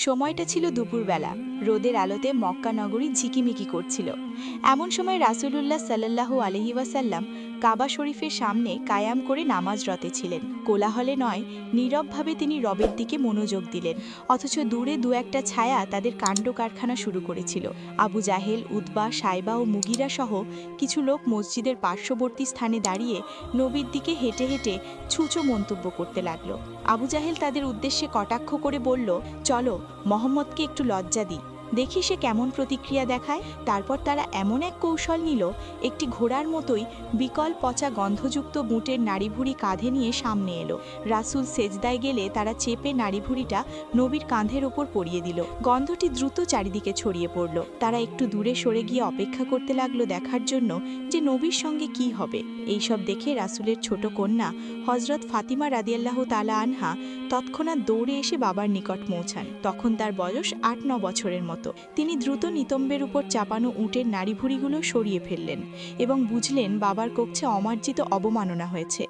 সময়টা ছিল দুপুরবেলা। রোদের আলোতে মক্কা নগরী ঝিকিমিকি করছিল। এমন সময় রাসূলুল্লাহ সাল্লাল্লাহু আলাইহি ওয়াসাল্লাম কাবা শরীফের সামনে কায়াম করে নামাজরতে ছিলেন। কোলাহলে নয়, নীরবভাবে তিনি রবের দিকে মনোযোগ দিলেন। অথচ দূরে দু একটা ছায়া তাদের কাণ্ড কারখানা শুরু করেছিল। আবু জাহেল, উতবা, সাইবা ও মুগিরা সহ কিছু লোক মসজিদের পার্শ্ববর্তী স্থানে দাঁড়িয়ে নবীর দিকে হেঁটে হেঁটে ছুঁচো মন্তব্য করতে লাগল। আবু জাহেল তাদের উদ্দেশ্যে কটাক্ষ করে বলল, চলো মোহাম্মদকে একটু লজ্জা দিই, দেখি সে কেমন প্রতিক্রিয়া দেখায়। তারপর তারা এমন এক কৌশল নিল, একটি ঘোড়ার মতোই বিকল পচা গন্ধযুক্ত বুটের নাড়িভুড়ি কাঁধে নিয়ে সামনে এলো। রাসূল সেজদায় গেলে তারা চেপে নাড়িভুড়িটা নবীর কাঁধের ওপর পরিয়ে দিল। গন্ধটি দ্রুত চারিদিকে ছড়িয়ে পড়ল। তারা একটু দূরে সরে গিয়ে অপেক্ষা করতে লাগলো দেখার জন্য যে নবীর সঙ্গে কি হবে। এইসব দেখে রাসূলের ছোট কন্যা হযরত ফাতিমা রাদিয়াল্লাহু তাআলা আনহা তৎক্ষণাৎ দৌড়ে এসে বাবার নিকট পৌঁছান। তখন তার বয়স ৮-৯ বছরের মতো। তিনি দ্রুত নিতম্বের উপর চাপানো উটের নাড়িভুড়িগুলো সরিয়ে ফেললেন এবং বুঝলেন বাবার কক্ষে অমার্জিত অবমাননা হয়েছে।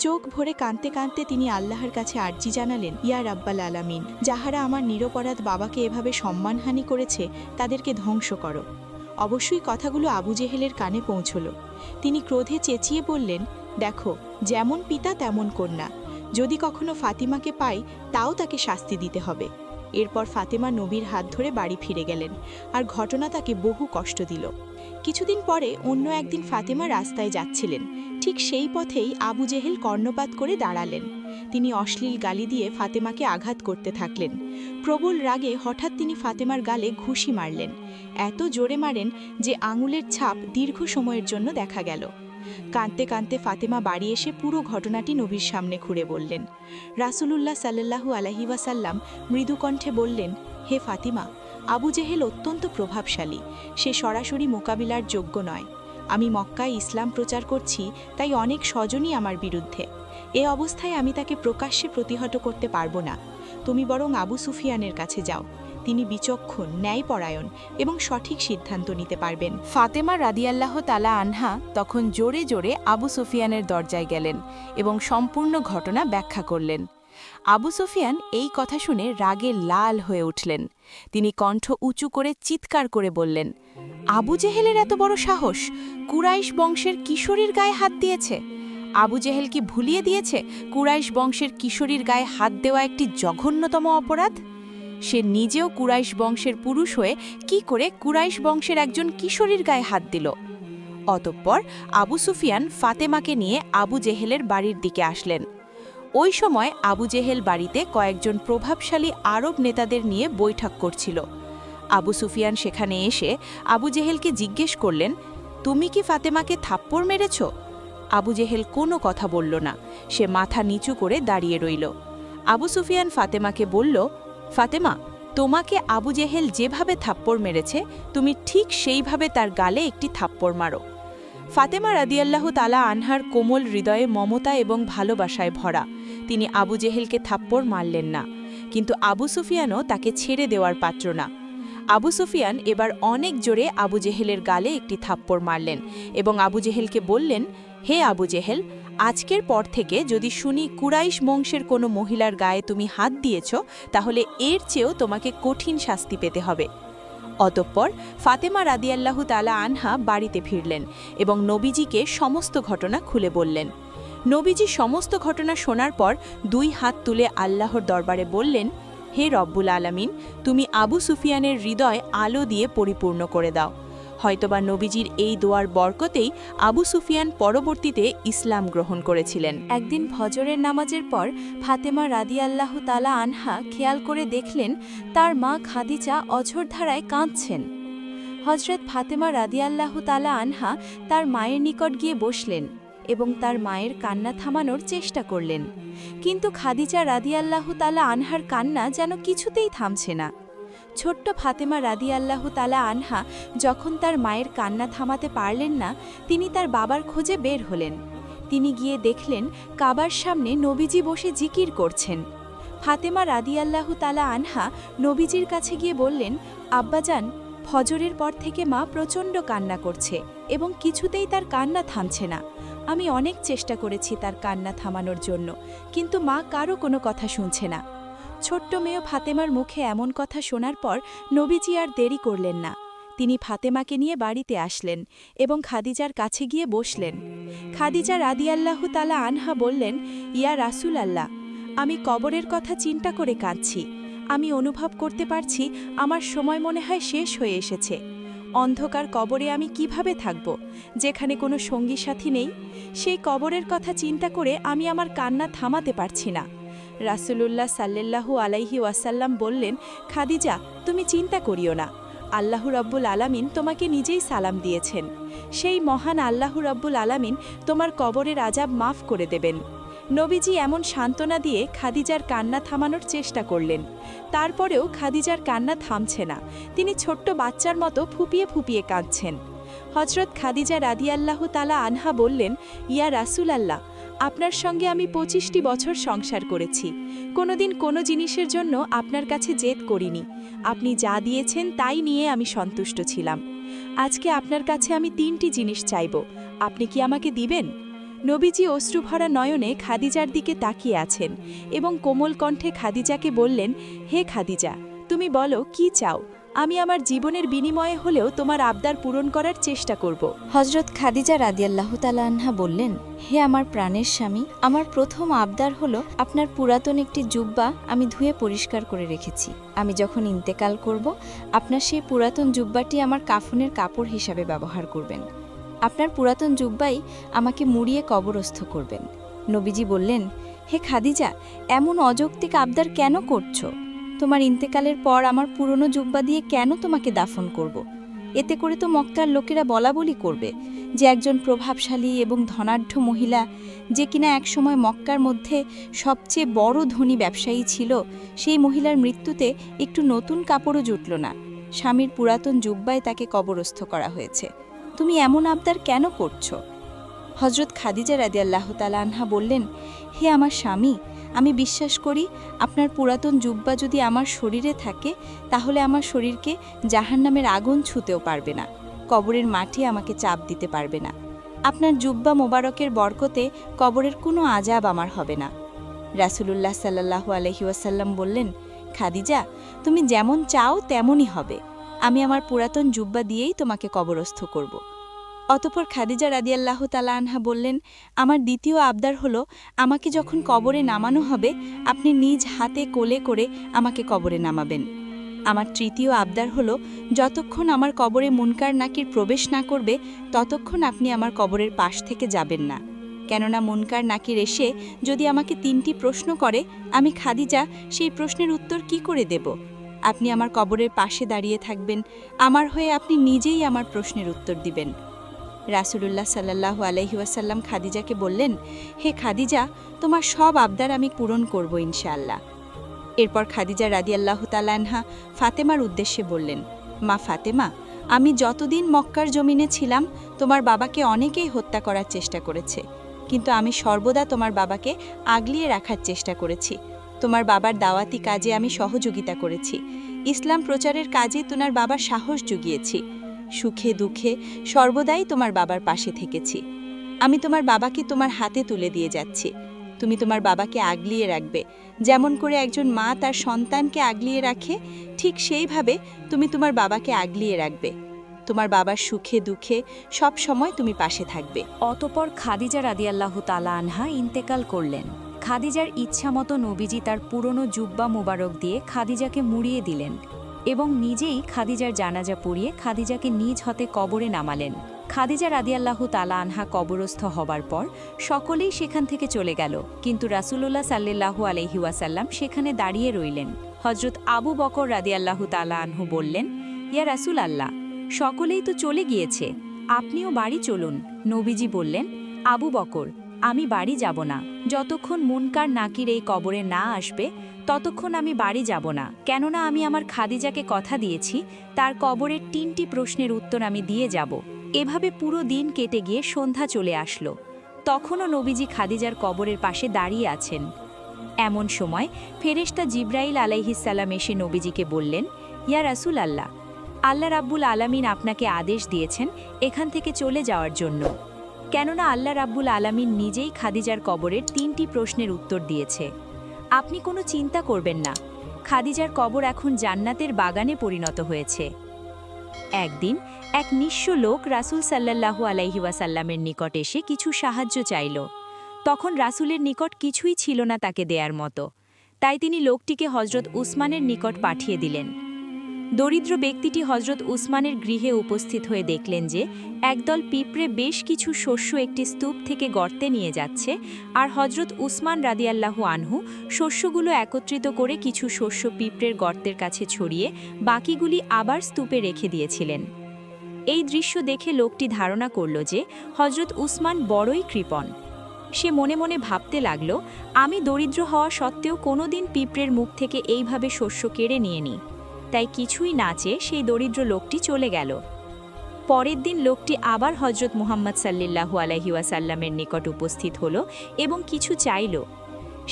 চোখ ভরে কাঁদতে কাঁদতে তিনি আল্লাহর কাছে আর্জি জানালেন, ইয়া রাব্বাল আলামিন, যাহারা আমার নিরপরাধ বাবাকে এভাবে সম্মানহানি করেছে তাদেরকে ধ্বংস করো। অবশ্যই কথাগুলো আবু জেহেলের কানে পৌঁছল। তিনি ক্রোধে চেঁচিয়ে বললেন, দেখো, যেমন পিতা তেমন কন্যা, যদি কখনো ফাতিমাকে পাই তাও তাকে শাস্তি দিতে হবে। এরপর ফাতেমা নবীর হাত ধরে বাড়ি ফিরে গেলেন, আর ঘটনা তাকে বহু কষ্ট দিল। কিছুদিন পরে অন্য একদিন ফাতেমা রাস্তায় যাচ্ছিলেন। ঠিক সেই পথেই আবু জেহেল কর্ণপাত করে দাঁড়ালেন। তিনি অশ্লীল গালি দিয়ে ফাতেমাকে আঘাত করতে থাকলেন। প্রবল রাগে হঠাৎ তিনি ফাতেমার গালে ঘুষি মারলেন। এত জোরে মারেন যে আঙুলের ছাপ দীর্ঘ সময়ের জন্য দেখা গেল। কাঁদতে কাঁদতে ফাতেমা বাড়ি এসে পুরো ঘটনাটি নবীর সামনে খুলে বললেন। রাসূলুল্লাহ সাল্লাল্লাহু আলাইহি ওয়াসাল্লাম মৃদুকণ্ঠে বললেন, হে ফাতিমা, আবু জেহেল অত্যন্ত প্রভাবশালী, সে সরাসরি মোকাবিলার যোগ্য নয়। আমি মক্কায় ইসলাম প্রচার করছি, তাই অনেক স্বজনই আমার বিরুদ্ধে। এ অবস্থায় আমি তাকে প্রকাশ্যে প্রতিহত করতে পারবো না। তুমি বরং আবু সুফিয়ানের কাছে যাও, তিনি বিচক্ষণ, ন্যায়পরায়ণ এবং সঠিক সিদ্ধান্ত নিতে পারবেন। ফাতেমা রাদিয়াল্লাহু তাআলা আনহা তখন জোরে জোরে আবু সুফিয়ানের দরজায় গেলেন এবং সম্পূর্ণ ঘটনা ব্যাখ্যা করলেন। আবু সুফিয়ান এই কথা শুনে রাগে লাল হয়ে উঠলেন। তিনি কণ্ঠ উঁচু করে চিৎকার করে বললেন, আবু জেহেলের এত বড় সাহস, কুরাইশ বংশের কিশোরীর গায়ে হাত দিয়েছে! আবু জেহেল কি ভুলিয়ে দিয়েছে কুরাইশ বংশের কিশোরীর গায়ে হাত দেওয়া একটি জঘন্যতম অপরাধ? সে নিজেও কুরাইশ বংশের পুরুষ হয়ে কি করে কুরাইশ বংশের একজন কিশোরীর গায়ে হাত দিল? অতঃপর আবু সুফিয়ান ফাতেমাকে নিয়ে আবু জেহেলের বাড়ির দিকে আসলেন। ওই সময় আবু জেহেল বাড়িতে কয়েকজন প্রভাবশালী আরব নেতাদের নিয়ে বৈঠক করছিল। আবু সুফিয়ান সেখানে এসে আবু জেহেলকে জিজ্ঞেস করলেন, তুমি কি ফাতেমাকে থাপ্পড় মেরেছ? আবু জেহেল কোনো কথা বলল না, সে মাথা নিচু করে দাঁড়িয়ে রইল। আবু সুফিয়ান ফাতেমাকে বলল, ফাতেমা, তোমাকে আবু জেহেল যেভাবে থাপ্পড় মেরেছে তুমি ঠিক সেইভাবে তার গালে একটি থাপ্পড় মারো। ফাতেমা রাদিয়াল্লাহু তাআলা আনহার কোমল হৃদয়ে মমতা এবং ভালোবাসায় ভরা। তিনি আবু জেহেলকে থাপ্পড় মারলেন না, কিন্তু আবু সুফিয়ানও তাকে ছেড়ে দেওয়ার পাত্র না। আবু সুফিয়ান এবার অনেক জোরে আবু জেহেলের গালে একটি থাপ্পড় মারলেন এবং আবু জেহেলকে বললেন, হে আবু জেহেল, আজকের পর থেকে যদি শুনি কুরাইশ বংশের কোনো মহিলার গায়ে তুমি হাত দিয়েছ, তাহলে এর চেয়েও তোমাকে কঠিন শাস্তি পেতে হবে। অতঃপর ফাতেমা রাদিয়াল্লাহু তাআলা আনহা বাড়িতে ফিরলেন এবং নবীজিকে সমস্ত ঘটনা খুলে বললেন। নবীজি সমস্ত ঘটনা শোনার পর দুই হাত তুলে আল্লাহর দরবারে বললেন, হে রব্বুল আলামিন, তুমি আবু সুফিয়ানের হৃদয় আলো দিয়ে পরিপূর্ণ করে দাও। হয়তোবা নবীজির এই দোয়ার বরকতেই আবু সুফিয়ান পরবর্তীতে ইসলাম গ্রহণ করেছিলেন। একদিন ফজরের নামাজের পর ফাতেমা রাদিয়াল্লাহু তাআলা আনহা খেয়াল করে দেখলেন তার মা খাদিজা অঝোরধারায় কাঁদছেন। হযরত ফাতেমা রাদিয়াল্লাহু তাআলা আনহা তার মায়ের নিকট গিয়ে বসলেন এবং তার মায়ের কান্না থামানোর চেষ্টা করলেন, কিন্তু খাদিজা রাদিয়াল্লাহু তাআলা আনহার কান্না যেন কিছুতেই থামছে না। ছোট্ট ফাতেমা রাদিয়াল্লাহু তাআলা আনহা যখন তার মায়ের কান্না থামাতে পারলেন না, তিনি তার বাবার খোঁজে বের হলেন। তিনি গিয়ে দেখলেন কাবার সামনে নবীজি বসে জিকির করছেন। ফাতেমা রাদিয়াল্লাহু তাআলা আনহা নবীজির কাছে গিয়ে বললেন, আব্বাজান, ফজরের পর থেকে মা প্রচণ্ড কান্না করছে এবং কিছুতেই তার কান্না থামছে না। আমি অনেক চেষ্টা করেছি তার কান্না থামানোর জন্য, কিন্তু মা কারো কোনো কথা শুনছে না। ছোট্ট মেয়ে ফাতেমার মুখে এমন কথা শোনার পর নবীজি আর দেরি করলেন না। তিনি ফাতেমাকে নিয়ে বাড়িতে আসলেন এবং খাদিজার কাছে গিয়ে বসলেন। খাদিজা রাদিয়াল্লাহু তাআলা আনহা বললেন, ইয়া রাসূল আল্লাহ, আমি কবরের কথা চিন্তা করে কাঁদছি। আমি অনুভব করতে পারছি আমার সময় মনে হয় শেষ হয়ে এসেছে। অন্ধকার কবরে আমি কিভাবে থাকব, যেখানে কোনো সঙ্গী সাথী নেই? সেই কবরের কথা চিন্তা করে আমি আমার কান্না থামাতে পারছি না। রাসূলুল্লাহ সাল্লাল্লাহু আলাইহি ওয়াসাল্লাম বললেন, খাদিজা, তুমি চিন্তা করিও না। আল্লাহ রাব্বুল আলামিন তোমাকে নিজেই সালাম দিয়েছেন। সেই মহান আল্লাহ রাব্বুল আলামিন তোমার কবরের আযাব মাফ করে দেবেন। নবীজি এমন সান্ত্বনা দিয়ে খাদিজার কান্না থামানোর চেষ্টা করলেন। তারপরেও খাদিজার কান্না থামছে না। তিনি ছোট্ট বাচ্চার মতো ফুপিয়ে ফুপিয়ে কাঁদছেন। হযরত খাদিজা রাদিয়াল্লাহু তাআলা আনহা বললেন, ইয়া রাসূল আল্লাহ, আপনার সঙ্গে আমি 25টি বছর সংসার করেছি। কোনোদিন কোনো জিনিসের জন্য আপনার কাছে জেদ করিনি। আপনি যা দিয়েছেন তাই নিয়ে আমি সন্তুষ্ট ছিলাম। আজকে আপনার কাছে আমি 3টি জিনিস চাইব, আপনি কি আমাকে দিবেন? নবীজি অশ্রুভরা নয়নে খাদিজার দিকে তাকিয়ে আছেন এবং কোমল কণ্ঠে খাদিজাকে বললেন, হে খাদিজা, তুমি বলো কি চাও? আমি আমার জীবনের বিনিময়ে হলেও তোমার আবদার পূরণ করার চেষ্টা করব। হযরত খাদিজা রাদিয়াল্লাহু তাআলা আনহা বললেন, হে আমার প্রাণের স্বামী, আমার প্রথম আবদার হলো আপনার পুরাতন একটি জুব্বা আমি ধুয়ে পরিষ্কার করে রেখেছি। আমি যখন ইন্তেকাল করব, আপনার সেই পুরাতন জুব্বাটি আমার কাফনের কাপড় হিসাবে ব্যবহার করবেন। আপনার পুরাতন জুব্বাই আমাকে মুড়িয়ে কবরস্থ করবেন। নবীজি বললেন, হে খাদিজা, এমন অযৌক্তিক আবদার কেন করছো? তোমার ইন্তেকালের পর আমার পুরনো জুব্বা দিয়ে কেন তোমাকে দাফন করব? এতে করে তো মক্কার লোকেরা বলাবলি করবে যে একজন প্রভাবশালী এবং ধনাঢ্য মহিলা, যে কিনা একসময় মক্কার মধ্যে সবচেয়ে বড় ধনী ব্যবসায়ী ছিল, সেই মহিলার মৃত্যুতে একটু নতুন কাপড়ও জুটল না। স্বামীর পুরাতন জুব্বায় তাকে কবরস্থ করা হয়েছে। তুমি এমন আবদার কেন করছো? হযরত খাদিজা রাদিয়াল্লাহু তাআলা আনহা বললেন, হে আমার স্বামী, আমি বিশ্বাস করি আপনার পুরাতন জুব্বা যদি আমার শরীরে থাকে, তাহলে আমার শরীরকে জাহান্নামের আগুন ছুঁতেও পারবে না, কবরের মাটি আমাকে চাপ দিতে পারবে না। আপনার জুব্বা মোবারকের বরকতে কবরের কোনো আযাব আমার হবে না। রাসূলুল্লাহ সাল্লাল্লাহু আলাইহি ওয়াসাল্লাম বললেন, খাদিজা, তুমি যেমন চাও তেমনই হবে। আমি আমার পুরাতন জুব্বা দিয়েই তোমাকে কবরস্থ করব। অতঃপর খাদিজা রাদিয়াল্লাহু তাআলা আনহা বললেন, আমার দ্বিতীয় আবদার হলো, আমাকে যখন কবরে নামানো হবে, আপনি নিজ হাতে কোলে করে আমাকে কবরে নামাবেন। আমার তৃতীয় আবদার হলো, যতক্ষণ আমার কবরে মুনকার নাকির প্রবেশ না করবে, ততক্ষণ আপনি আমার কবরের পাশ থেকে যাবেন না। কেননা মুনকার নাকির এসে যদি আমাকে 3টি প্রশ্ন করে, আমি খাদিজা সেই প্রশ্নের উত্তর কি করে দেব? আপনি আমার কবরের পাশে দাঁড়িয়ে থাকবেন, আমার হয়ে আপনি নিজেই আমার প্রশ্নের উত্তর দিবেন। রাসূলুল্লাহ সাল্লাল্লাহু আলাইহি ওয়াসাল্লাম খাদিজাকে বললেন, হে খাদিজা, তোমার সব আবদার আমি পূরণ করব ইনশাআল্লাহ। এরপর খাদিজা রাদিয়াল্লাহু তাআলা আনহা ফাতেমার উদ্দেশ্যে বললেন, মা ফাতেমা, আমি যতদিন মক্কার জমিনে ছিলাম, তোমার বাবাকে অনেকেই হত্যা করার চেষ্টা করেছে, কিন্তু আমি সর্বদা তোমার বাবাকে আগলিয়ে রাখার চেষ্টা করেছি। তোমার বাবার দাওয়াতি কাজে আমি সহযোগিতা করেছি। ইসলাম প্রচারের কাজে তোমার বাবার সাহস জুগিয়েছি। সুখে দুঃখে সর্বদাই তোমার বাবার পাশে থেকেছি। আমি তোমার বাবাকে তোমার হাতে তুলে দিয়ে যাচ্ছি। তুমি তোমার বাবাকে আগলিয়ে রাখবে। যেমন করে একজন মা তার সন্তানকে আগলিয়ে রাখে, ঠিক সেইভাবে তুমি তোমার বাবাকে আগলিয়ে রাখবে। তোমার বাবার সুখে দুঃখে সব সময় তুমি পাশে থাকবে। অতঃপর খাদিজা রাদিয়াল্লাহু তাআলা আনহা ইন্তেকাল করলেন। খাদিজার ইচ্ছামতো নবীজি তার পুরনো জুব্বা মোবারক দিয়ে খাদিজাকে মুড়িয়ে দিলেন এবং নিজেই খাদিজার জানাজা পড়িয়ে খাদিজাকে নিজ হাতে কবরে নামালেন। খাদিজা রাদিয়াল্লাহু তাআলা আনহা কবরস্থ হবার পর সকলেই সেখান থেকে চলে গেল, কিন্তু রাসূলুল্লাহ সাল্লাল্লাহু আলাইহি ওয়াসাল্লাম সেখানে দাঁড়িয়ে রইলেন। হযরত আবু বকর রাদিয়াল্লাহু তাআলা আনহু বললেন, ইয়া রাসূল আল্লাহ, সকলেই তো চলে গিয়েছে, আপনিও বাড়ি চলুন। নবীজি বললেন, আবু বকর, আমি বাড়ি যাব না। যতক্ষণ মুনকার নাকির এই কবরে না আসবে, ততক্ষণ আমি বাড়ি যাব না। কেননা আমি আমার খাদিজাকে কথা দিয়েছি, তার কবরের 3টি প্রশ্নের উত্তর আমি দিয়ে যাব। এভাবে পুরো দিন কেটে গিয়ে সন্ধ্যা চলে আসলো। তখনও নবীজি খাদিজার কবরের পাশে দাঁড়িয়ে আছেন। এমন সময় ফেরেশতা জিবরাইল আলাইহিস সালাম এসে নবীজিকে বললেন, ইয়া রাসূল আল্লাহ, আল্লাহ রাব্বুল আলামিন আপনাকে আদেশ দিয়েছেন এখান থেকে চলে যাওয়ার জন্য। কেননা আল্লাহ রাব্বুল আলামিন নিজেই খাদিজার কবরের 3টি প্রশ্নের উত্তর দিয়েছে। আপনি কোনো চিন্তা করবেন না, খাদিজার কবর এখন জান্নাতের বাগানে পরিণত হয়েছে। একদিন এক নিঃস্ব লোক রাসূল সাল্লাল্লাহু আলাইহি ওয়াসাল্লামের নিকট এসে কিছু সাহায্য চাইল। তখন রাসূলের নিকট কিছুই ছিল না তাকে দেয়ার মতো, তাই তিনি লোকটিকে হযরত উসমানের নিকট পাঠিয়ে দিলেন। দরিদ্র ব্যক্তিটি হযরত উসমানের গৃহে উপস্থিত হয়ে দেখলেন যে একদল পিঁপড়ে বেশ কিছু শস্য একটি স্তূপ থেকে গর্তে নিয়ে যাচ্ছে, আর হযরত উসমান রাদিয়াল্লাহু আনহু শস্যগুলো একত্রিত করে কিছু শস্য পিঁপড়ের গর্তের কাছে ছড়িয়ে বাকিগুলি আবার স্তূপে রেখে দিয়েছিলেন। এই দৃশ্য দেখে লোকটি ধারণা করল যে হযরত উসমান বড়ই কৃপণ। সে মনে মনে ভাবতে লাগল, আমি দরিদ্র হওয়া সত্ত্বেও কোনোদিন পিঁপড়ের মুখ থেকে এইভাবে শস্য কেড়ে নিয়ে নিই। তাই কিছুই না চেয়ে সেই দরিদ্র লোকটি চলে গেল। পরের দিন লোকটি আবার হযরত মুহাম্মদ সাল্লাল্লাহু আলাইহি ওয়াসাল্লামের নিকট উপস্থিত হলো এবং কিছু চাইল।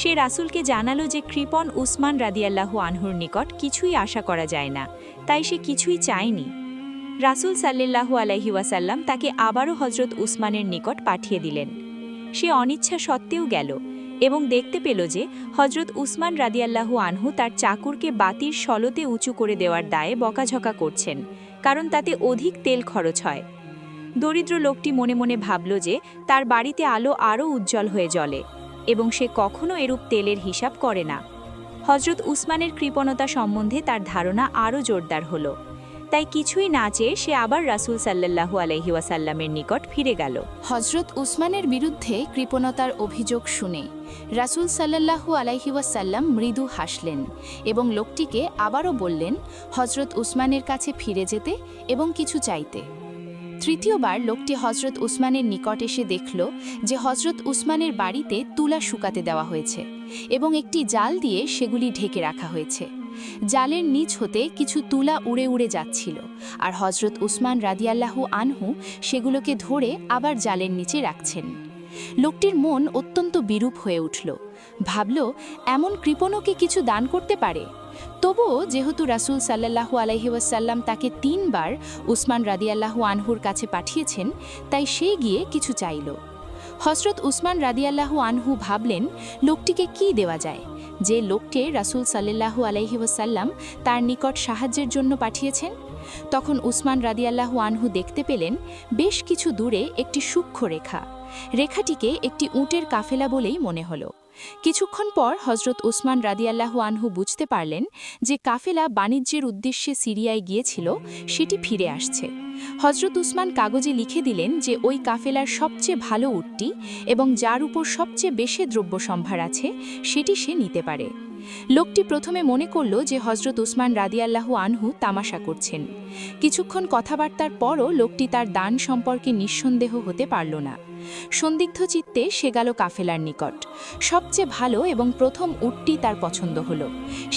সে রাসূলকে জানালো যে কৃপণ উসমান রাদিয়াল্লাহু আনহুর নিকট কিছুই আশা করা যায় না, তাই সে কিছুই চায়নি। রাসূল সাল্লাল্লাহু আলাইহি ওয়াসাল্লাম তাকে আবারও হযরত উসমানের নিকট পাঠিয়ে দিলেন। সে অনিচ্ছা সত্ত্বেও গেল এবং দেখতে পেল যে হযরত উসমান রাদিয়াল্লাহু আনহু তার চাকুরকে বাতির শলতে উঁচু করে দেওয়ার দায়ে বকাঝকা করছেন, কারণ তাতে অধিক তেল খরচ হয়। দরিদ্র লোকটি মনে মনে ভাবল যে তার বাড়িতে আলো আরও উজ্জ্বল হয়ে জ্বলে এবং সে কখনো এরূপ তেলের হিসাব করে না। হযরত উসমানের কৃপণতা সম্বন্ধে তার ধারণা আরও জোরদার হল। তাই কিছুই না চেয়ে সে আবার রাসূল সাল্লাল্লাহু আলাইহি ওয়াসাল্লামের নিকট ফিরে গেল। হযরত উসমানের বিরুদ্ধে কৃপণতার অভিযোগ শুনে রাসূল সাল্লাল্লাহু আলাইহি ওয়াসাল্লাম মৃদু হাসলেন এবং লোকটিকে আবারও বললেন হযরত উসমানের কাছে ফিরে যেতে এবং কিছু চাইতে। তৃতীয়বার লোকটি হযরত উসমানের নিকট এসে দেখল যে হযরত উসমানের বাড়িতে তুলা শুকাতে দেওয়া হয়েছে এবং একটি জাল দিয়ে সেগুলি ঢেকে রাখা হয়েছে। জালের নিচ হতে কিছু তুলা উড়ে উড়ে যাচ্ছিল, আর হযরত উসমান রাদিয়াল্লাহু আনহু সেগুলোকে ধরে আবার জালের নিচে রাখছেন। লোকটির মন অত্যন্ত বিরূপ হয়ে উঠল। ভাবল, এমন কৃপণকে কিছু দান করতে পারে। তবুও যেহেতু রাসূল সাল্লাল্লাহু আলাইহি ওয়াসাল্লাম তাকে 3 বার উসমান রাদিয়াল্লাহু আনহুর কাছে পাঠিয়েছেন, তাই সে গিয়ে কিছু চাইল। হযরত উসমান রাদিয়াল্লাহু আনহু ভাবলেন, লোকটিকে কি দেওয়া যায়, যে লোককে রাসূল সাল্লাল্লাহু আলাইহি ওয়াসাল্লাম তার নিকট সাহায্যের জন্য পাঠিয়েছেন। তখন উসমান রাদিয়াল্লাহু আনহু দেখতে পেলেন বেশ কিছু দূরে একটি সূক্ষ্ম রেখা। রেখাটিকে একটি উটের কাফেলা বলেই মনে হলো। কিছুক্ষণ পর হযরত উসমান রাদিয়াল্লাহু আনহু বুঝতে পারলেন যে কাফেলা বাণিজ্যের উদ্দেশ্যে সিরিয়ায় গিয়েছিল, সেটি ফিরে আসছে। হযরত উসমান কাগজে লিখে দিলেন যে ওই কাফেলার সবচেয়ে ভালো উটটি এবং যার উপর সবচেয়ে বেশি দ্রব্য সম্ভার আছে সেটি সে নিতে পারে। লোকটি প্রথমে মনে করল যে হযরত উসমান রাদিয়াল্লাহু আনহু তামাশা করছেন। কিছুক্ষণ কথাবার্তার পরও লোকটি তার দান সম্পর্কে নিঃসন্দেহ হতে পারল না। সন্দিগ্ধ চিত্তে সে গেল কাফেলার নিকট। সবচেয়ে ভালো এবং প্রথম উটটি তার পছন্দ হলো।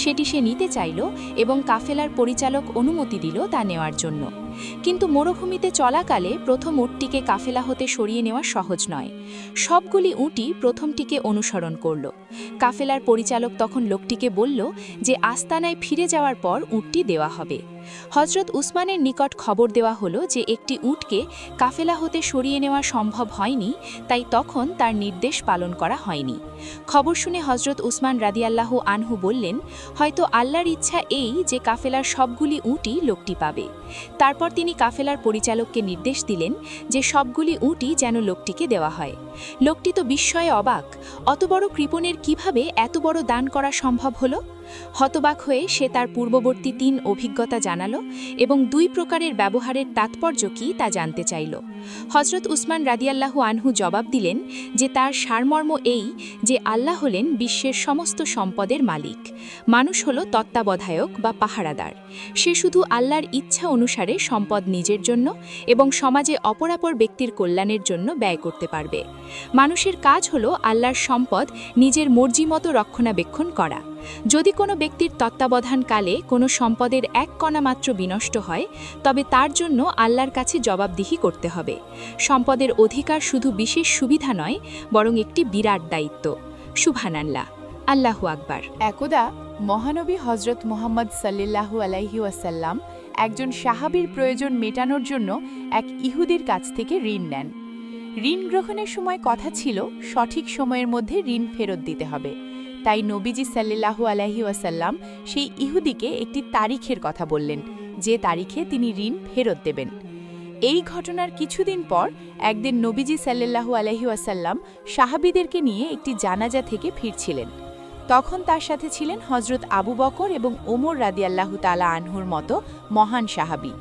সেটি সে নিতে চাইল এবং কাফেলার পরিচালক অনুমতি দিল তা নেওয়ার জন্য। কিন্তু মরুভূমিতে চলাকালে প্রথম উটটিকে কাফেলা হতে সরিয়ে নেওয়া সহজ নয়। সবগুলি উটই প্রথমটিকে অনুসরণ করল। কাফেলার পরিচালক তখন লোকটিকে বলল যে আস্তানায় ফিরে যাওয়ার পর উটটি দেওয়া হবে। হযরত উসমানের নিকট খবর দেওয়া হলো যে একটি উটকে কাফেলা হতে সরিয়ে নেওয়া সম্ভব হয়নি, তাই তখন তার নির্দেশ পালন করা হয়নি। খবর শুনে হযরত উসমান রাদিয়াল্লাহু আনহু বললেন, হয়তো আল্লাহর ইচ্ছা এই যে কাফেলার সবগুলি উটই লোকটি পাবে। তারপর তিনি কাফেলার পরিচালককে নির্দেশ দিলেন যে সবগুলি উটই যেন লোকটিকে দেওয়া হয়। লোকটি তো বিস্ময়ে অবাক, অত বড় কৃপণের কিভাবে এত বড় দান করা সম্ভব হলো। হতবাক হয়ে সে তার পূর্ববর্তী 3 অভিজ্ঞতা জানালো এবং 2 প্রকারের ব্যবহারের তাৎপর্য কী তা জানতে চাইল। হযরত উসমান রাদিয়াল্লাহু আনহু জবাব দিলেন যে তার সারমর্ম এই যে আল্লাহ হলেন বিশ্বের সমস্ত সম্পদের মালিক, মানুষ হলো তত্ত্বাবধায়ক বা পাহারাদার। সে শুধু আল্লাহর ইচ্ছা অনুসারে সম্পদ নিজের জন্য এবং সমাজে অপরাপর ব্যক্তির কল্যাণের জন্য ব্যয় করতে পারবে। মানুষের কাজ হলো আল্লাহর সম্পদ নিজের মর্জি মতো রক্ষণাবেক্ষণ করা। যদি কোনো ব্যক্তির তত্ত্বাবধানকালে কোনো সম্পদের 1 কণা মাত্র বিনষ্ট হয়, তবে তার জন্য আল্লাহর কাছে জবাবদিহি করতে হবে। সম্পদের অধিকার শুধু বিশেষ সুবিধা নয়, বরং একটি বিরাট দায়িত্ব। সুবহানাল্লাহ, আল্লাহু আকবার। একদা মহানবী হযরত মুহাম্মদ সাল্লাল্লাহু আলাইহি ওয়াসাল্লাম একজন সাহাবীর প্রয়োজন মেটানোর জন্য এক ইহুদির কাছ থেকে ঋণ নেন। ঋণ গ্রহণের সময় কথা ছিল সঠিক সময়ের মধ্যে ঋণ ফেরত দিতে হবে। তাই নবীজি সাল্লাল্লাহু আলাইহি ওয়াসাল্লাম সেই ইহুদিকে একটি তারিখের কথা বললেন, যে তারিখে তিনি ঋণ ফেরত দেবেন। এই ঘটনার কিছুদিন পর একদিন নবীজি সাল্লাল্লাহু আলাইহি ওয়াসাল্লাম সাহাবীদেরকে নিয়ে একটি জানাজা থেকে ফিরছিলেন। তখন তার সাথে ছিলেন হজরত আবু বকর এবং ওমর রাদিয়াল্লাহু তাআলা আনহুর মতো মহান সাহাবী।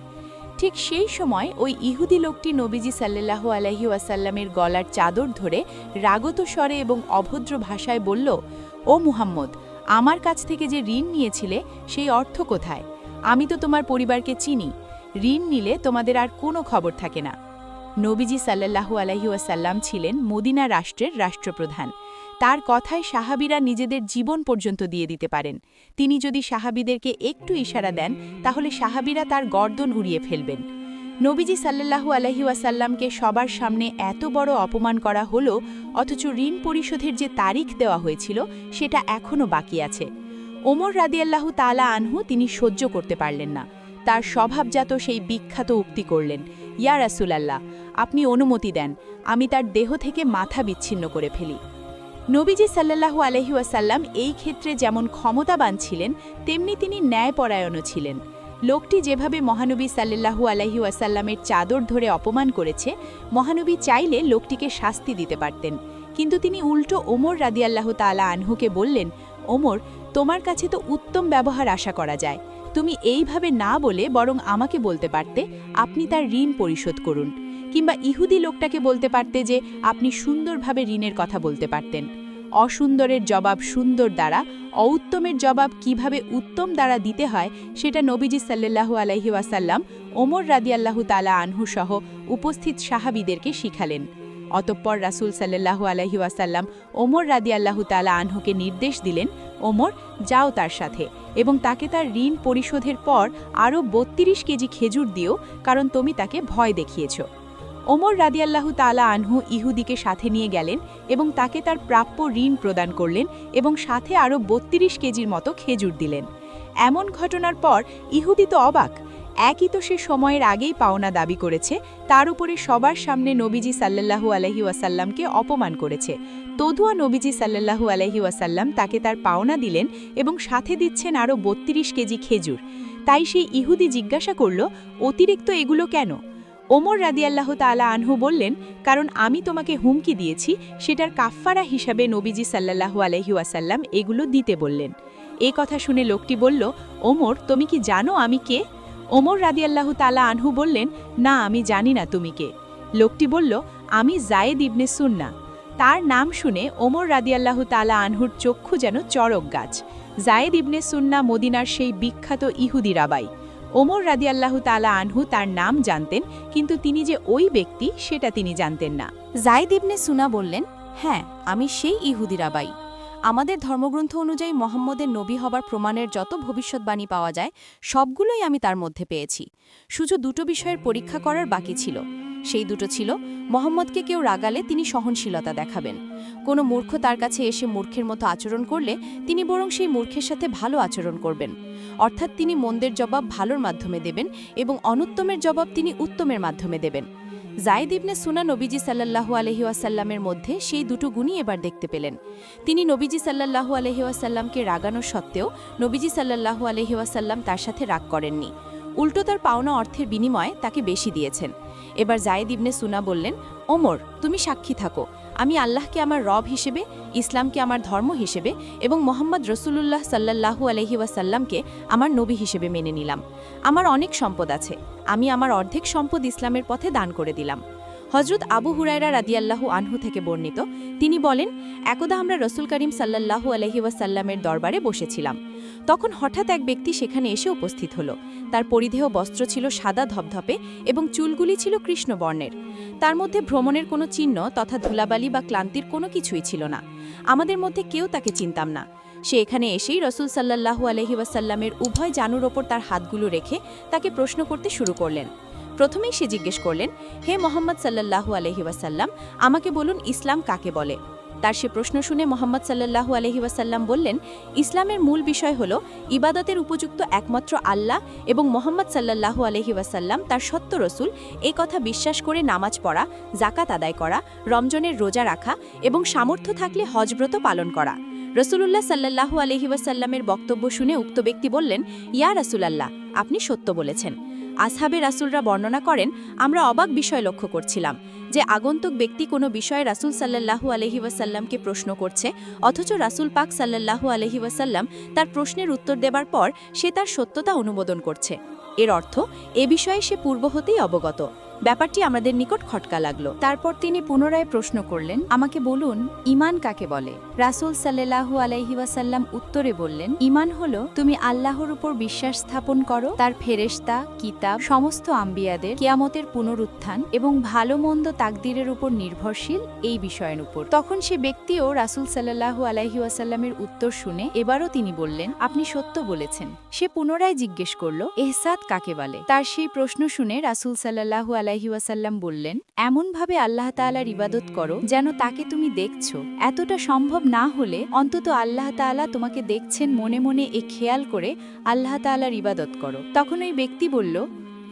ঠিক সেই সময় ওই ইহুদি লোকটি নবীজি সাল্লাল্লাহু আলাইহি ওয়াসাল্লামের গলার চাদর ধরে রাগত স্বরে এবং অভদ্র ভাষায় বলল, ও মুহাম্মদ, আমার কাছ থেকে যে ঋণ নিয়েছিলে সেই অর্থ কোথায়? আমি তো তোমার পরিবারকে চিনি, ঋণ নিলে তোমাদের আর কোনো খবর থাকে না। নবীজি সাল্লাল্লাহু আলাইহি ওয়াসাল্লাম ছিলেন মদিনা রাষ্ট্রের রাষ্ট্রপ্রধান। তার কথায় সাহাবীরা নিজেদের জীবন পর্যন্ত দিয়ে দিতে পারেন। তিনি যদি সাহাবীদেরকে একটু ইশারা দেন, তাহলে সাহাবীরা তার গর্দন উড়িয়ে ফেলবেন। নবীজি সাল্লাল্লাহু আলাইহি ওয়াসাল্লামকে সবার সামনে এত বড় অপমান করা হলো, অথচ ঋণ পরিশোধের যে তারিখ দেওয়া হয়েছিল সেটা এখনও বাকি আছে। ওমর রাদিয়াল্লাহু তাআলা আনহু তিনি সহ্য করতে পারলেন না। তার স্বভাবজাত সেই বিখ্যাত উক্তি করলেন, ইয়া রাসূলাল্লাহ, আপনি অনুমতি দেন, আমি তার দেহ থেকে মাথা বিচ্ছিন্ন করে ফেলি। নবীজি সাল্লাল্লাহু আলাইহি ওয়াসাল্লাম এই ক্ষেত্রে যেমন ক্ষমতাবান ছিলেন, তেমনি তিনি ন্যায়পরায়ণও ছিলেন। লোকটি যেভাবে মহানবী সাল্লাল্লাহু আলাইহি ওয়াসাল্লামের চাদর ধরে অপমান করেছে, মহানবী চাইলে লোকটিকে শাস্তি দিতে পারতেন, কিন্তু তিনি উল্টো ওমর রাদিয়াল্লাহু তাআলা আনহুকে বললেন, ওমর, তোমার কাছে তো উত্তম ব্যবহার আশা করা যায়, তুমি এইভাবে না বলে বরং আমাকে বলতে পারতে আপনি তার ঋণ পরিশোধ করুন, কিংবা ইহুদি লোকটাকে বলতে পারতে যে আপনি সুন্দরভাবে ঋণের কথা বলতে পারতেন। অসুন্দরের জবাব সুন্দর দ্বারা, অউত্তমের জবাব কিভাবে উত্তম দ্বারা দিতে হয় সেটা নবীজি সাল্লাল্লাহু আলাইহি ওয়াসাল্লাম ওমর রাদিয়াল্লাহু তাআলা আনহু সহ উপস্থিত সাহাবীদেরকে শিখালেন। অতঃপর রাসূল সাল্লাল্লাহু আলাইহি ওয়াসাল্লাম ওমর রাদিয়াল্লাহু তাআলা আনহুকে নির্দেশ দিলেন, ওমর, যাও তার সাথে এবং তাকে তার ঋণ পরিশোধের পর আরও ৩২ কেজি খেজুর দিও, কারণ তুমি তাকে ভয় দেখিয়েছ। ওমর রাদিয়াল্লাহু তাআলা আনহু ইহুদিকে সাথে নিয়ে গেলেন এবং তাকে তার প্রাপ্য ঋণ প্রদান করলেন এবং সাথে আরও ৩২ কেজির মতো খেজুর দিলেন। এমন ঘটনার পর ইহুদি তো অবাক। একই তো সে সময়ের আগেই পাওনা দাবি করেছে, তার উপরে সবার সামনে নবীজি সাল্লাল্লাহু আলাইহি ওয়াসাল্লামকে অপমান করেছে। তদুয়া নবীজি সাল্লাল্লাহু আলাইহি ওয়াসাল্লাম তাকে তার পাওনা দিলেন এবং সাথে দিচ্ছেন আরও ৩২ কেজি খেজুর। তাই সেই ইহুদি জিজ্ঞাসা করল, অতিরিক্ত এগুলো কেন? ওমর রাদিয়াল্লাহু তাআলা আনহু বললেন, কারণ আমি তোমাকে হুমকি দিয়েছি, সেটার কাফফারা হিসাবে নবীজি সাল্লাল্লাহু আলাইহি ওয়াসাল্লাম এগুলো দিতে বললেন। এই কথা শুনে লোকটি বলল, ওমর, তুমি কি জানো আমি কে? ওমর রাদিয়াল্লাহু তাআলা আনহু বললেন, না, আমি জানি না তুমি কে। লোকটি বলল, আমি যায়েদ ইবনে সুন্না। তার নাম শুনে ওমর রাদিয়াল্লাহু তাআলা আনহুর চক্ষু যেন চড়ক গাছ। যায়েদ ইবনে সুন্না মদিনার সেই বিখ্যাত ইহুদি রাবাই। ওমর রাদিয়াল্লাহু তাআলা আনহু তার নাম জানতেন, কিন্তু তিনি যে ওই ব্যক্তি সেটা তিনি জানতেন না। যায়েদ ইবনে সুনা বললেন, হ্যাঁ, আমি সেই ইহুদি রাবাই। আমাদের ধর্মগ্রন্থ অনুযায়ী মোহাম্মদের নবী হবার প্রমাণের যত ভবিষ্যৎবাণী পাওয়া যায় সবগুলোই আমি তার মধ্যে পেয়েছি। শুধু দুটো বিষয়ের পরীক্ষা করার বাকি ছিল। সেই দুটো ছিল, মোহাম্মদকে কেউ রাগালে তিনি সহনশীলতা দেখাবেন। কোনো মূর্খ তার কাছে এসে মূর্খের মতো আচরণ করলে তিনি বরং সেই মূর্খের সাথে ভালো আচরণ করবেন। অর্থাৎ তিনি মন্দের জবাব ভালোর মাধ্যমে দেবেন এবং অনুত্তমের জবাব তিনি উত্তমের মাধ্যমে দেবেন। যায়েদ ইবনে সুনা নবীজি সাল্লাল্লাহু আলাইহি ওয়াসাল্লামের মধ্যে সেই দুটো গুণই এবার দেখতে পেলেন। তিনি নবীজি সাল্লাল্লাহু আলাইহি ওয়াসাল্লামকে রাগানো সত্ত্বেও নবীজি সাল্লাল্লাহু আলাইহি ওয়াসাল্লাম তার সাথে রাগ করেননি। উল্টো তার পাওনা অর্থের বিনিময়ে তাকে বেশি দিয়েছেন। এবার যায়েদ ইবনে সুনা বললেন, ওমর, তুমি সাক্ষী থাকো, আমি আল্লাহকে আমার রব হিসেবে, ইসলামকে আমার ধর্ম হিসেবে এবং মোহাম্মদ রসুলুল্লাহ সাল্লাল্লাহু আলাইহি ওয়াসাল্লামকে আমার নবী হিসেবে মেনে নিলাম। আমার অনেক সম্পদ আছে, আমি আমার অর্ধেক সম্পদ ইসলামের পথে দান করে দিলাম। হজরত আবু হুরায়রা রাদিয়াল্লাহু আনহু থেকে বর্ণিত, তিনি বলেন, একদা আমরা রসুল করিম সাল্লাল্লাহু আলাইহি ওয়াসাল্লামের দরবারে বসেছিলাম। তখন হঠাৎ এক ব্যক্তি সেখানে এসে উপস্থিত হল। তার পরিধেয় বস্ত্র ছিল সাদা ধপধপে এবং চুলগুলি ছিল কৃষ্ণবর্ণের। তার মধ্যে ভ্রমণের কোনো চিহ্ন তথা ধুলাবালি বা ক্লান্তির কোনো কিছুই ছিল না। আমাদের মধ্যে কেউ তাকে চিনতাম না। সে এখানে এসেই রসুল সাল্লাল্লাহু আলাইহি ওয়াসাল্লামের উভয় জানুর ওপর তার হাতগুলো রেখে তাকে প্রশ্ন করতে শুরু করলেন। প্রথমেই সে জিজ্ঞেস করলেন, হে মোহাম্মদ সাল্লাল্লাহু আলাইহি ওয়াসাল্লাম, আমাকে বলুন ইসলাম কাকে বলে? তার সে প্রশ্ন শুনে মোহাম্মদ সাল্লাল্লাহু আলাইহি ওয়াসাল্লাম বললেন, ইসলামের মূল বিষয় হল ইবাদতের উপযুক্ত একমাত্র আল্লাহ এবং মোহাম্মদ সাল্লাল্লাহু আলাইহি ওয়াসাল্লাম তার সত্য রসুল, এই কথা বিশ্বাস করে নামাজ পড়া, জাকাত আদায় করা, রমজানের রোজা রাখা এবং সামর্থ্য থাকলে হজব্রত পালন করা। রসুলুল্লাহ সাল্লাল্লাহু আলাইহি ওয়াসাল্লামের বক্তব্য শুনে উক্ত ব্যক্তি বললেন, ইয়া রাসূলাল্লাহ, আপনি সত্য বলেছেন। আসহাবে রাসূলরা বর্ণনা করেন, আমরা অবাক বিষয় লক্ষ্য করছিলাম যে আগন্তুক ব্যক্তি কোনো বিষয়ে রাসূল সাল্লাল্লাহু আলাইহি ওয়াসাল্লামকে প্রশ্ন করছে, অথচ রাসূল পাক সাল্লাল্লাহু আলাইহি ওয়াসাল্লাম তার প্রশ্নের উত্তর দেবার পর সে তার সত্যতা অনুমোদন করছে। এর অর্থ এ বিষয়ে সে পূর্ব হতেই অবগত। ব্যাপারটি আমাদের নিকট খটকা লাগলো। তারপর তিনি পুনরায় প্রশ্ন করলেন, আমাকে বলুন, ঈমান কাকে বলে? রাসূল সাল্লাল্লাহু আলাইহি ওয়াসাল্লাম উত্তরে বললেন, ঈমান হলো তুমি আল্লাহর উপর বিশ্বাস স্থাপন করো, তার ফেরেশতা, কিতাব, সমস্ত আম্বিয়াদের, কিয়ামতের পুনরুত্থান এবং ভালো মন্দ তাকদীরের উপর নির্ভরশীল এই বিষয়ের উপর। তখন সে ব্যক্তিও রাসূল সাল্লাল্লাহু আলাইহি ওয়াসাল্লামের উত্তর শুনে এবারও তিনি বললেন, আপনি সত্য বলেছেন। সে পুনরায় জিজ্ঞেস করল, ইহসান কাকে বলে? তার সেই প্রশ্ন শুনে রাসূল সাল্লাল্লাহু আলাইহি ওয়াসাল্লাম বললেন, এমনভাবে আল্লাহ তাআলার ইবাদত করো যেন তাকে তুমি দেখছো। এতটা সম্ভব না হলে অন্তত আল্লাহ তাআলা তোমাকে দেখছেন মনে মনে এ খেয়াল করে আল্লাহ তাআলার ইবাদত করো। তখন ওই ব্যক্তি বলল,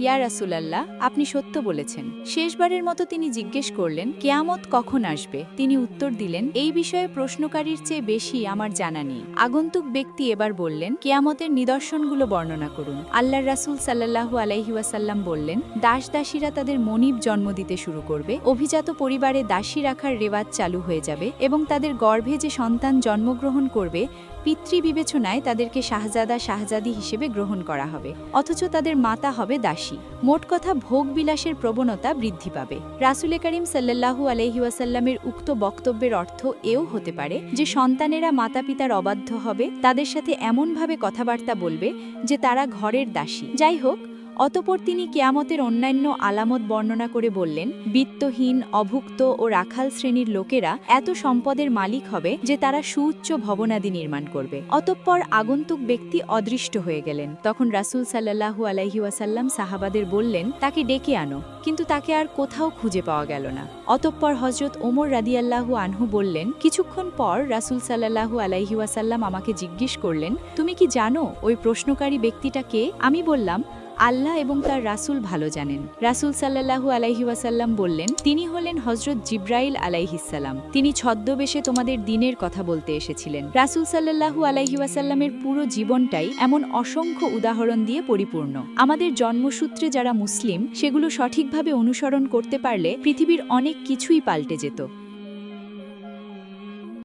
ইয়া রাসূলাল্লাহ, আপনি সত্য বলেছেন। শেষবারের মতো তিনি জিজ্ঞেস করলেন, কিয়ামত কখন আসবে? তিনি উত্তর দিলেন, এই বিষয়ে প্রশ্নকারীর চেয়ে বেশি আমার জানা নেই। আগন্তুক ব্যক্তি এবার বললেন, কিয়ামতের নিদর্শনগুলো বর্ণনা করুন। আল্লাহর রাসূল সাল্লাল্লাহু আলাইহি ওয়াসাল্লাম বললেন, দাসদাসীরা তাদের মনিব জন্ম দিতে শুরু করবে, অভিজাত পরিবারে দাসী রাখার রেওয়াজ চালু হয়ে যাবে এবং তাদের গর্ভে যে সন্তান জন্মগ্রহণ করবে পিতৃ বিবেচনায় তাদেরকে শাহজাদা শাহজাদি হিসেবে গ্রহণ করা হবে, অথচ তাদের মাতা হবে দাসী। মোট কথা, ভোগ বিলাসের প্রবণতা বৃদ্ধি পাবে। রাসূল করিম সাল্লাল্লাহু আলাইহি ওয়াসাল্লামের উক্ত বক্তব্যের অর্থ এও হতে পারে যে সন্তানেরা মাতা পিতার অবাধ্য হবে, তাদের সাথে এমনভাবে কথাবার্তা বলবে যে তারা ঘরের দাসী। যাই হোক, অতঃপর তিনি কিয়ামতের অন্যান্য আলামত বর্ণনা করে বললেন, বিত্তহীন, অভুক্ত ও রাখাল শ্রেণীর লোকেরা এত সম্পদের মালিক হবে যে তারা সুউচ্চ ভবনাদি নির্মাণ করবে। অতঃপর আগন্তুক ব্যক্তি অদৃষ্ট হয়ে গেলেন। তখন রাসূল সাল্লাল্লাহু আলাইহি ওয়াসাল্লাম সাহাবাদের বললেন, তাকে ডেকে আনো, কিন্তু তাকে আর কোথাও খুঁজে পাওয়া গেল না। অতঃপর হযরত ওমর রাদিয়াল্লাহু আনহু বললেন, কিছুক্ষণ পর রাসূল সাল্লাল্লাহু আলাইহি ওয়াসাল্লাম আমাকে জিজ্ঞেস করলেন, তুমি কি জানো ওই প্রশ্নকারী ব্যক্তিটা কে? আমি বললাম, আল্লাহ এবং তার রাসূল ভালো জানেন। রাসূল সাল্লাল্লাহু আলাইহি ওয়াসাল্লাম বললেন, তিনি হলেন হযরত জিবরাইল আলাইহিসসালাম। তিনি ছদ্মবেশে তোমাদের দ্বীনের কথা বলতে এসেছিলেন। রাসূল সাল্লাল্লাহু আলাইহি ওয়াসাল্লামের পুরো জীবনটাই এমন অসংখ্য উদাহরণ দিয়ে পরিপূর্ণ। আমাদের জন্মসূত্রে যারা মুসলিম, সেগুলো সঠিকভাবে অনুসরণ করতে পারলে পৃথিবীর অনেক কিছুই পাল্টে যেত।